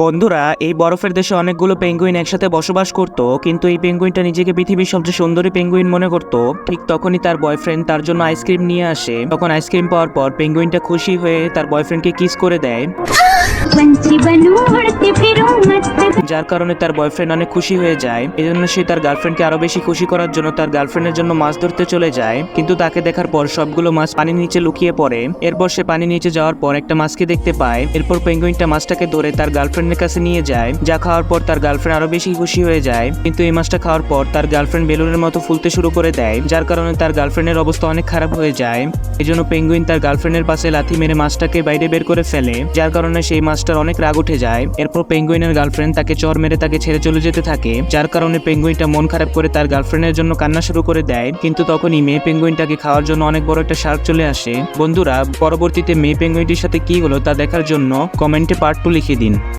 বন্ধুরা, এই বরফের দেশে অনেকগুলো পেঙ্গুইন একসাথে বসবাস করত, কিন্তু এই পেঙ্গুইনটা নিজেকে পৃথিবীর সবচেয়ে সুন্দরী পেঙ্গুইন মনে করত। ঠিক তখনই তার বয়ফ্রেন্ড তার জন্য আইসক্রিম নিয়ে আসে। তখন আইসক্রিম পাওয়ার পর পেঙ্গুইনটা খুশি হয়ে তার বয়ফ্রেন্ডকে কিস করে দেয়, যার কারণে তার বয়ফ্রেন্ড অনেক খুশি হয়ে যায়। এজন্য সে তার গার্লফ্রেন্ডকে আরো বেশি খুশি করার জন্য তার গার্লফ্রেন্ডের জন্য মাছ ধরতে চলে যায়। কিন্তু তাকে দেখার পর সবগুলো মাছ পানির নিচে লুকিয়ে পড়ে। এরপর সে পানির নিচে যাওয়ার পর একটা মাছকে দেখতে পায়। এরপর পেঙ্গুইনটা মাছটাকে ধরে তার গার্লফ্রেন্ডের কাছে নিয়ে যায়, যা খাওয়ার পর তার গার্লফ্রেন্ড আরো বেশি খুশি হয়ে যায়। কিন্তু এই মাছটা খাওয়ার পর তার গার্লফ্রেন্ড বেলুনের মতো ফুলতে শুরু করে দেয়, যার কারণে তার গার্লফ্রেন্ডের অবস্থা অনেক খারাপ হয়ে যায়। এজন্য পেঙ্গুইন তার গার্লফ্রেন্ডের পাশে লাথি মেরে মাছটাকে বাইরে বের করে ফেলে, যার কারণে সেই মাছটার অনেক রাগ উঠে যায়। এরপর পেঙ্গুইনের গার্লফ্রেন্ড তাকে চর মেরে তাকে ছেড়ে চলে যেতে থাকে, যার কারণে পেঙ্গুইনটা মন খারাপ করে তার গার্লফ্রেন্ডের জন্য কান্না শুরু করে দেয়। কিন্তু তখনই মেয়ে পেঙ্গুইনটাকে খাওয়ার জন্য অনেক বড় একটা শার্ক চলে আসে। বন্ধুরা, পরবর্তীতে মেয়ে পেঙ্গুইনটির সাথে কি হলো তা দেখার জন্য কমেন্টে পার্ট 2 লিখে দিন।